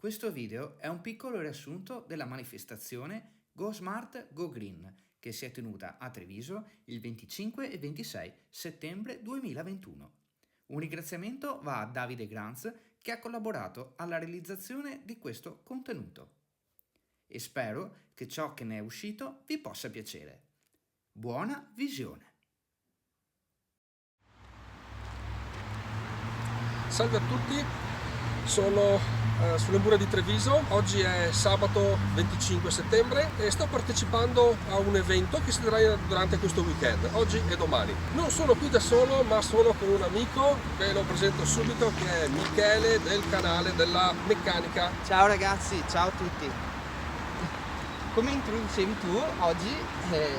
Questo video è un piccolo riassunto della manifestazione Go Smart Go Green che si è tenuta a Treviso il 25 e 26 settembre 2021. Un ringraziamento va a Davide Granz che ha collaborato alla realizzazione di questo contenuto. E spero che ciò che ne è uscito vi possa piacere. Buona visione! Salve a tutti, sono sulle mura di Treviso. Oggi è sabato 25 settembre e sto partecipando a un evento che si terrà durante questo weekend, oggi e domani. Non sono qui da solo, ma sono con un amico, ve lo presento subito, che è Michele del canale della meccanica. Ciao ragazzi, ciao a tutti. Come introducevi tu, oggi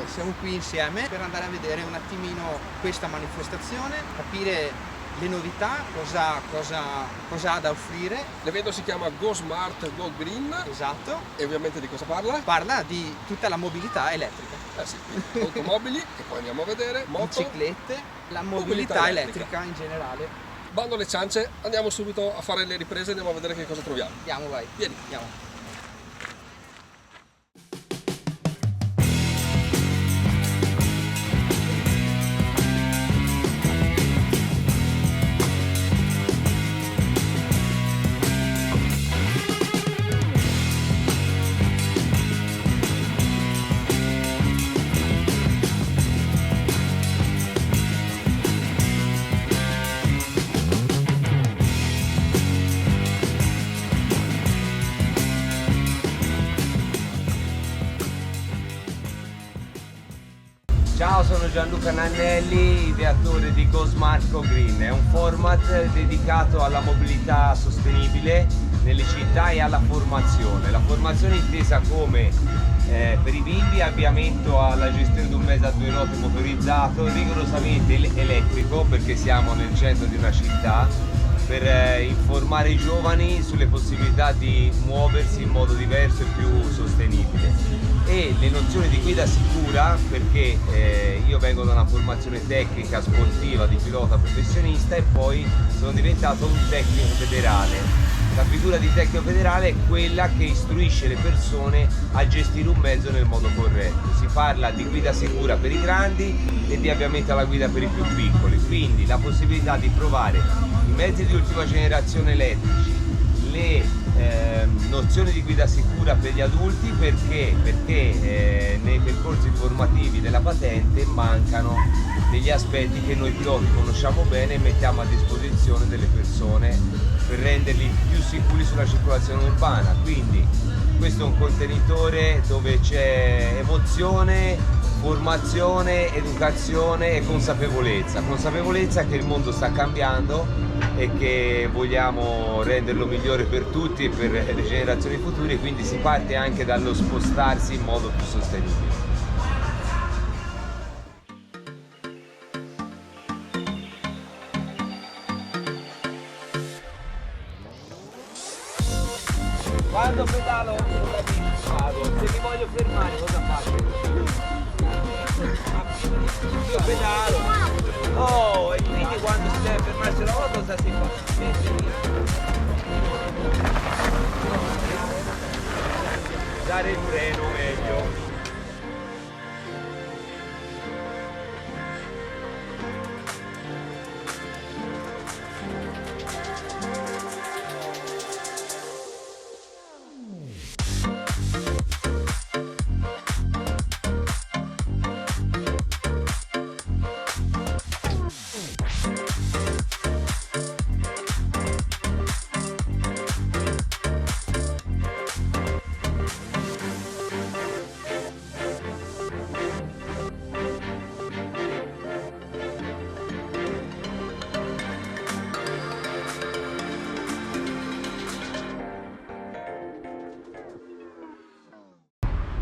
siamo qui insieme per andare a vedere un attimino questa manifestazione, capire le novità, cosa ha da offrire. L'evento si chiama Go Smart Go Green. Esatto. E ovviamente di cosa parla? Parla di tutta la mobilità elettrica. Sì, automobili, che poi andiamo a vedere, moto, biciclette, la mobilità elettrica in generale. Bando alle ciance, andiamo subito a fare le riprese e andiamo a vedere che cosa troviamo. Andiamo, vai. Vieni. Andiamo. Ciao, sono Gianluca Nannelli, ideatore di Go Smart Go Green. È un format dedicato alla mobilità sostenibile nelle città e alla formazione. La formazione intesa come per i bimbi avviamento alla gestione di un mezzo a due ruote motorizzato, rigorosamente elettrico perché siamo nel centro di una città, per informare i giovani sulle possibilità di muoversi in modo diverso e più sostenibile. E le nozioni di guida sicura, perché io vengo da una formazione tecnica sportiva di pilota professionista e poi sono diventato un tecnico federale. La figura di tecnico federale è quella che istruisce le persone a gestire un mezzo nel modo corretto. Si parla di guida sicura per i grandi e di avviamento alla guida per i più piccoli, quindi la possibilità di provare i mezzi di ultima generazione elettrici, le nozioni di guida sicura per gli adulti perché nei percorsi formativi della patente mancano degli aspetti che noi piloti conosciamo bene e mettiamo a disposizione delle persone per renderli più sicuri sulla circolazione urbana. Quindi questo è un contenitore dove c'è emozione, formazione, educazione e consapevolezza che il mondo sta cambiando e che vogliamo renderlo migliore per tutti e per le generazioni future, quindi si parte anche dallo spostarsi in modo più sostenibile. Quando pedalo vado, se mi voglio fermare cosa faccio? Io pedalo. Oh, e quindi quando si deve fermare sulla moto cosa si fa? Dare il freno meglio.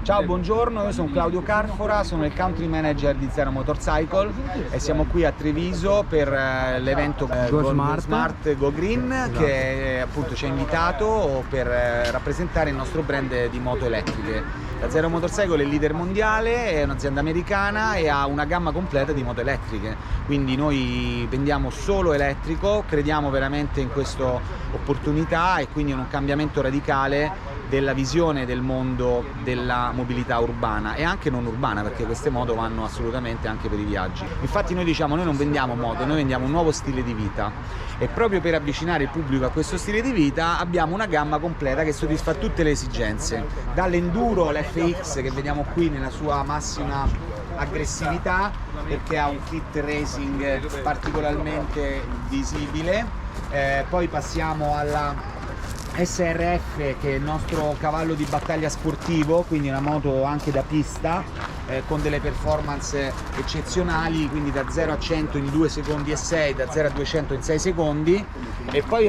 Ciao, buongiorno, io sono Claudio Carfora, sono il country manager di Zero Motorcycle e siamo qui a Treviso per l'evento Go Smart Go Green, che appunto ci ha invitato per rappresentare il nostro brand di moto elettriche. La Zero Motorcycle è il leader mondiale, è un'azienda americana e ha una gamma completa di moto elettriche, quindi noi vendiamo solo elettrico, crediamo veramente in questa opportunità e quindi in un cambiamento radicale della visione del mondo della mobilità urbana e anche non urbana, perché queste moto vanno assolutamente anche per i viaggi. Infatti noi diciamo, noi non vendiamo moto, noi vendiamo un nuovo stile di vita e proprio per avvicinare il pubblico a questo stile di vita abbiamo una gamma completa che soddisfa tutte le esigenze, dall'enduro, l'FX che vediamo qui nella sua massima aggressività perché ha un kit racing particolarmente visibile, poi passiamo alla SRF, che è il nostro cavallo di battaglia sportivo, quindi una moto anche da pista con delle performance eccezionali, quindi da 0 a 100 in 2 secondi e 6, da 0 a 200 in 6 secondi. E poi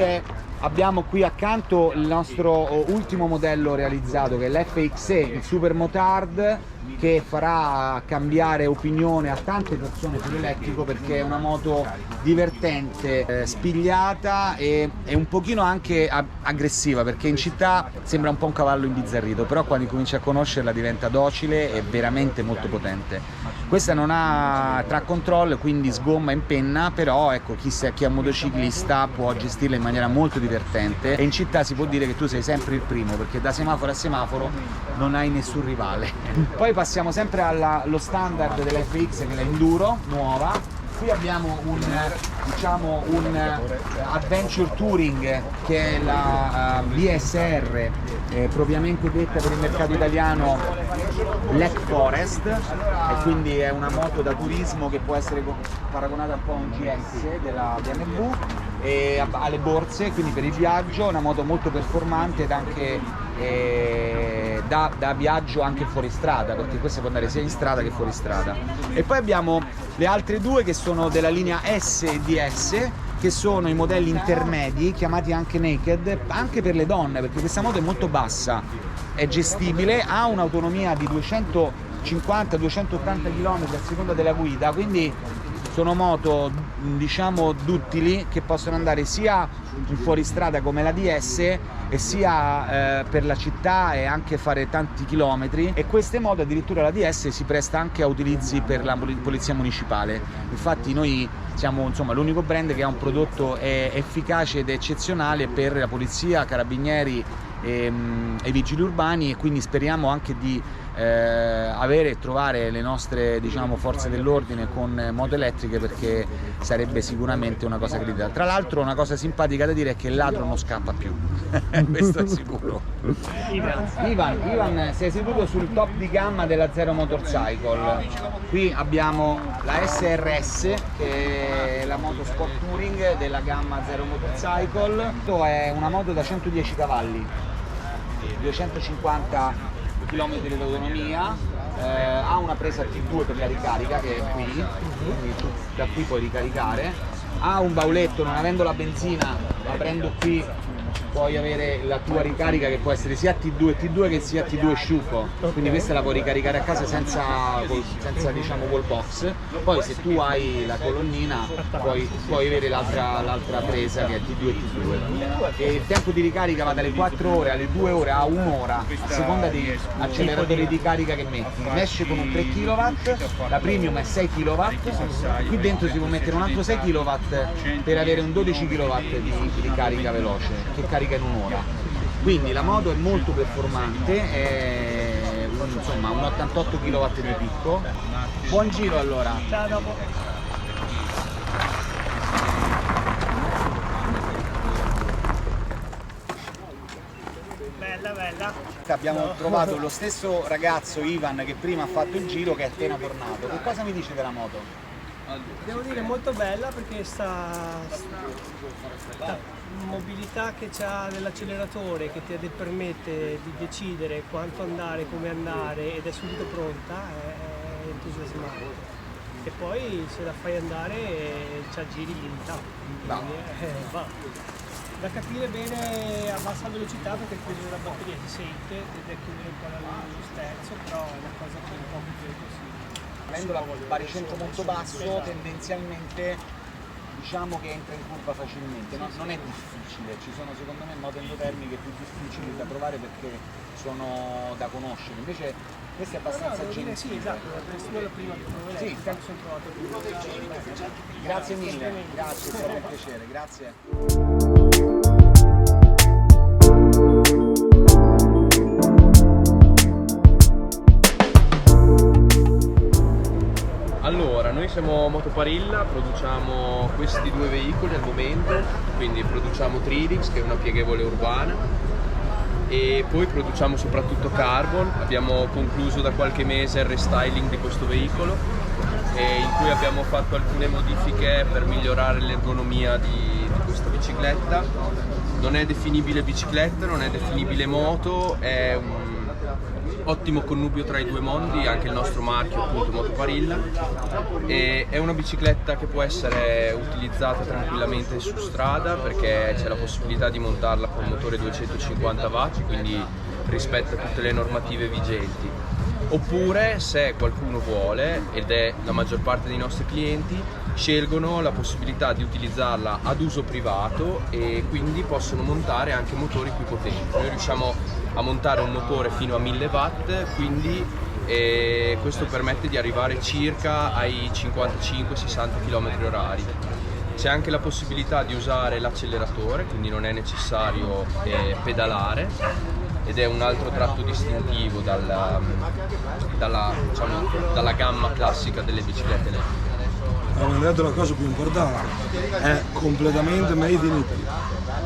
abbiamo qui accanto il nostro ultimo modello realizzato, che è l'FXE, il Super Motard, che farà cambiare opinione a tante persone sull'elettrico perché è una moto divertente, spigliata e un pochino anche aggressiva, perché in città sembra un po' un cavallo imbizzarrito, però quando cominci a conoscerla diventa docile e veramente molto potente. Questa non ha track control, quindi sgomma in penna, però ecco, chi è un motociclista può gestirla in maniera molto divertente e in città si può dire che tu sei sempre il primo, perché da semaforo a semaforo non hai nessun rivale. Poi passiamo sempre allo standard dell'FX, che è l'Enduro nuova. Qui abbiamo un Adventure Touring, che è la BSR, propriamente detta per il mercato italiano Black Forest, e quindi è una moto da turismo che può essere paragonata un po' a un GS della BMW, e alle borse, quindi per il viaggio, una moto molto performante ed anche da viaggio anche fuori strada, perché questa può andare sia in strada che fuori strada. E poi abbiamo le altre due che sono della linea S e DS, che sono i modelli intermedi, chiamati anche naked, anche per le donne, perché questa moto è molto bassa, è gestibile, ha un'autonomia di 250-280 km a seconda della guida, quindi sono moto diciamo duttili che possono andare sia in fuoristrada come la DS e sia per la città e anche fare tanti chilometri, e queste moto, addirittura la DS, si presta anche a utilizzi per la polizia municipale. Infatti noi siamo l'unico brand che ha un prodotto efficace ed eccezionale per la polizia, carabinieri e vigili urbani, e quindi speriamo anche di avere e trovare le nostre forze dell'ordine con moto elettriche, perché sarebbe sicuramente una cosa critica. Tra l'altro una cosa simpatica da dire è che il ladro non scappa più questo è sicuro. Ivan, sei seduto sul top di gamma della Zero Motorcycle. Qui abbiamo la SRS, che è la moto sport touring della gamma Zero Motorcycle. È una moto da 110 cavalli, 250 km di autonomia, ha una presa T2 per la ricarica che è qui, quindi tu da qui puoi ricaricare, ha un bauletto, non avendo la benzina aprendo qui puoi avere la tua ricarica, che può essere sia T2 che sia T2 sciupo, quindi questa la puoi ricaricare a casa senza wallbox. Poi se tu hai la colonnina puoi avere l'altra presa che è T2 e T2, e il tempo di ricarica va dalle 4 ore alle 2 ore a 1 ora, a seconda di acceleratore di carica che metti. Esce con un 3 kW, la premium è 6 kW, qui dentro si può mettere un altro 6 kW per avere un 12 kW di carica veloce, che carica in un'ora. Quindi la moto è molto performante, è un 88 kW di picco. Buon giro allora. Ciao, dopo. Bella. Abbiamo trovato lo stesso ragazzo Ivan che prima ha fatto il giro, che è appena tornato. Che cosa mi dici della moto? Devo dire molto bella, perché sta mobilità che c'ha dell'acceleratore, che ti permette di decidere quanto andare, come andare, ed è subito pronta, è entusiasmante. E poi se la fai andare c'ha giri limitati, quindi va. Da capire bene a bassa velocità, perché il peso della batteria si sente, deve chiudere un po' lo sterzo, però è una cosa che un po' più possibile. Avendo la baricentro molto basso, tendenzialmente diciamo che entra in curva facilmente, non è difficile, ci sono secondo me moto endotermiche più difficili da trovare perché sono da conoscere, invece questo è abbastanza gentile. Sì, esatto, è la prima che provo, sì, sono trovato prima. Grazie mille, grazie, è stato un piacere, grazie. Allora, noi siamo Motoparilla, produciamo questi due veicoli al momento, quindi produciamo Tridix, che è una pieghevole urbana, e poi produciamo soprattutto Carbon. Abbiamo concluso da qualche mese il restyling di questo veicolo, in cui abbiamo fatto alcune modifiche per migliorare l'ergonomia di questa bicicletta. Non è definibile bicicletta, non è definibile moto, è un ottimo connubio tra i due mondi, anche il nostro marchio appunto Motoparilla, e è una bicicletta che può essere utilizzata tranquillamente su strada perché c'è la possibilità di montarla con motore 250 watt, quindi rispetta tutte le normative vigenti. Oppure, se qualcuno vuole, ed è la maggior parte dei nostri clienti, scelgono la possibilità di utilizzarla ad uso privato e quindi possono montare anche motori più potenti. Noi riusciamo a montare un motore fino a 1000 watt, quindi questo permette di arrivare circa ai 55-60 km/h. C'è anche la possibilità di usare l'acceleratore, quindi non è necessario pedalare, ed è un altro tratto distintivo dalla gamma classica delle biciclette elettriche. Abbiamo detto la cosa più importante, è completamente made in Italy.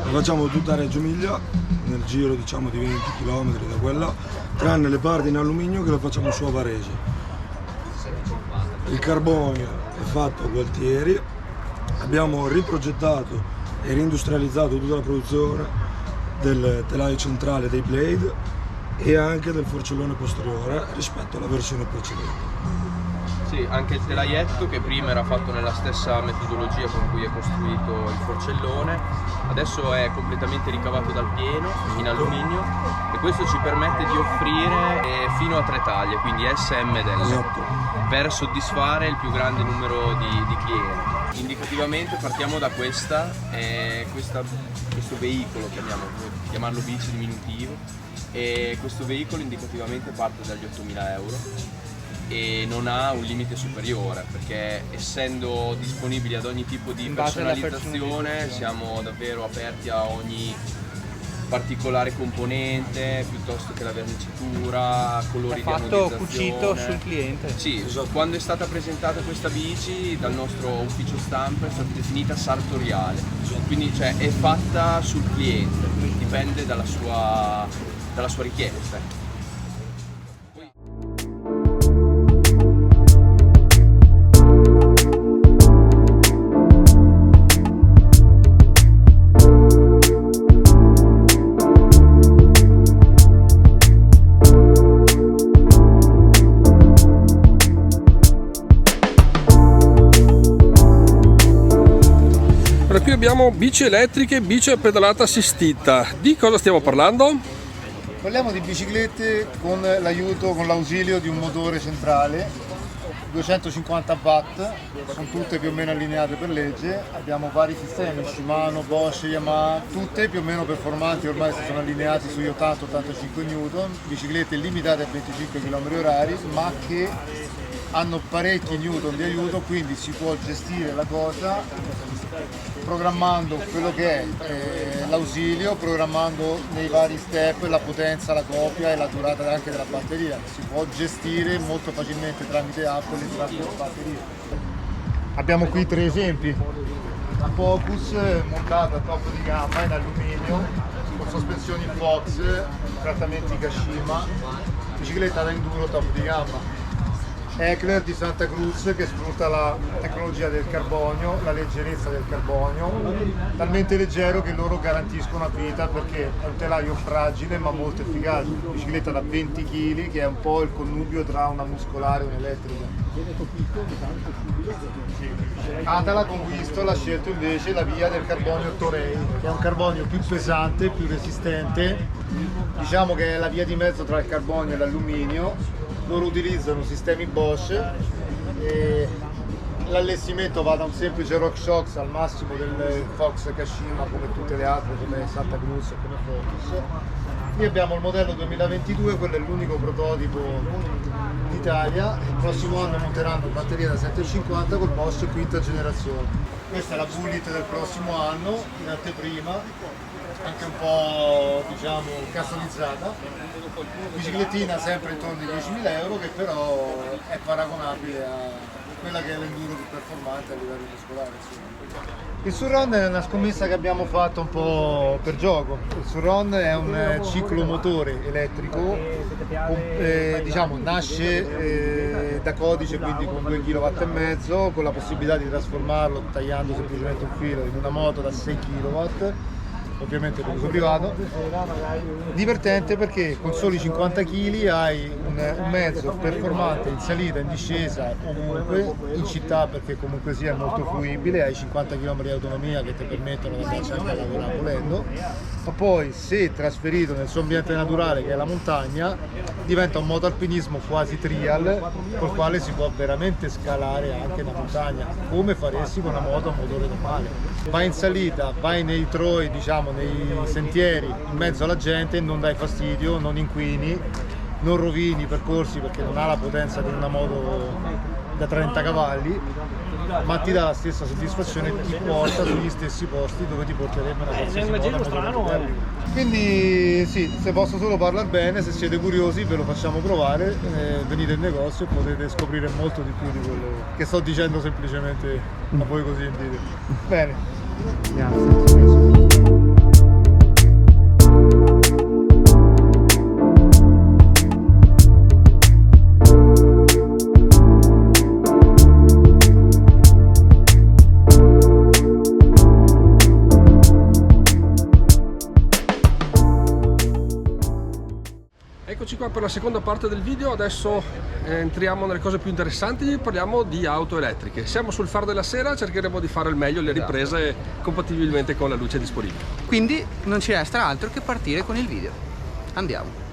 Lo facciamo tutta a Reggio Emilia, nel giro diciamo di 20 km da quella, tranne le parti in alluminio che le facciamo su a Varese. Il carbonio è fatto a Gualtieri, abbiamo riprogettato e reindustrializzato tutta la produzione del telaio centrale dei blade e anche del forcellone posteriore rispetto alla versione precedente. Sì, anche il telaietto, che prima era fatto nella stessa metodologia con cui è costruito il forcellone, adesso è completamente ricavato dal pieno in alluminio, e questo ci permette di offrire fino a 3 taglie, quindi S, M ed L, Esatto. per soddisfare il più grande numero di clienti. Indicativamente partiamo da questo veicolo, chiamarlo bici diminutivo, e questo veicolo indicativamente parte dagli 8.000 euro e non ha un limite superiore, perché essendo disponibili ad ogni tipo di personalizzazione siamo davvero aperti a ogni particolare componente, piuttosto che la verniciatura, colori di anodizzazione. Cucito sul cliente. Sì, quando è stata presentata questa bici dal nostro ufficio stampa è stata definita sartoriale, quindi cioè è fatta sul cliente, quindi dipende dalla sua richiesta. Qui abbiamo bici elettriche, bici a pedalata assistita. Di cosa stiamo parlando? Parliamo di biciclette con l'aiuto, con l'ausilio di un motore centrale, 250 watt, sono tutte più o meno allineate per legge. Abbiamo vari sistemi, Shimano, Bosch, Yamaha, tutte più o meno performanti, ormai si sono allineati sugli 80-85 Newton, biciclette limitate a 25 km/h, ma che hanno parecchi Newton di aiuto, quindi si può gestire la cosa programmando quello che è l'ausilio, programmando nei vari step la potenza, la copia e la durata anche della batteria. Si può gestire molto facilmente tramite app le durate della batteria. Abbiamo qui 3 esempi. La Focus montata a top di gamma in alluminio, con sospensioni Fox, trattamenti Kashima, bicicletta da enduro top di gamma. Heckler di Santa Cruz, che sfrutta la tecnologia del carbonio, la leggerezza del carbonio, talmente leggero che loro garantiscono a vita, perché è un telaio fragile ma molto efficace. Bicicletta da 20 kg, che è un po' il connubio tra una muscolare e un'elettrica. Atala con Wistol ha scelto invece la via del carbonio Toray, che è un carbonio più pesante, più resistente, diciamo che è la via di mezzo tra il carbonio e l'alluminio. Loro utilizzano sistemi Bosch e l'allestimento va da un semplice RockShox al massimo del Fox Kashima, come tutte le altre, come Santa Cruz e come Focus. Qui abbiamo il modello 2022, quello è l'unico prototipo d'Italia. Il prossimo anno monteranno batteria da 750 col Bosch quinta generazione. Questa è la Bullet del prossimo anno, in anteprima, anche un po' diciamo customizzata. Biciclettina sempre intorno ai 10.000 euro, che però è paragonabile a quella che è l'enduro più performante a livello muscolare. Il Surron è una scommessa che abbiamo fatto un po' per gioco. Il Surron è un ciclomotore elettrico, diciamo nasce da codice, quindi con 2,5 kW, con la possibilità di trasformarlo tagliando semplicemente un filo in una moto da 6 kW, ovviamente per uso privato. Divertente perché con soli 50 kg hai un mezzo performante in salita, in discesa, ovunque, in città perché comunque sia molto fruibile, hai 50 km di autonomia che ti permettono di andarci anche a lavorare volendo, ma poi se trasferito nel suo ambiente naturale, che è la montagna, diventa un motoalpinismo quasi trial, col quale si può veramente scalare anche la montagna, come faresti con una moto a motore normale. Vai in salita, vai nei troi, diciamo nei sentieri, in mezzo alla gente, non dai fastidio, non inquini, non rovini i percorsi perché non ha la potenza di una moto da 30 cavalli, ma ti dà la stessa soddisfazione, ti porta sugli stessi posti dove ti porterebbe una qualsiasi moto. Quindi sì, se posso solo parlare bene, se siete curiosi ve lo facciamo provare, venite in negozio e potete scoprire molto di più di quello che sto dicendo semplicemente a voi così in video. Bene. Grazie. Eccoci qua per la seconda parte del video. Adesso entriamo nelle cose più interessanti, parliamo di auto elettriche. Siamo sul Faro della Sera, cercheremo di fare al meglio le riprese compatibilmente con la luce disponibile. Quindi non ci resta altro che partire con il video. Andiamo.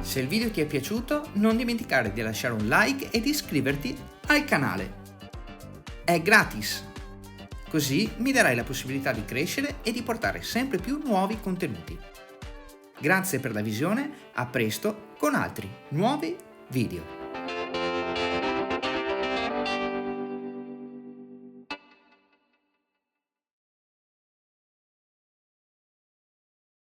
Se il video ti è piaciuto, non dimenticare di lasciare un like e di iscriverti al canale. È gratis! Così mi darai la possibilità di crescere e di portare sempre più nuovi contenuti. Grazie per la visione, a presto con altri nuovi video.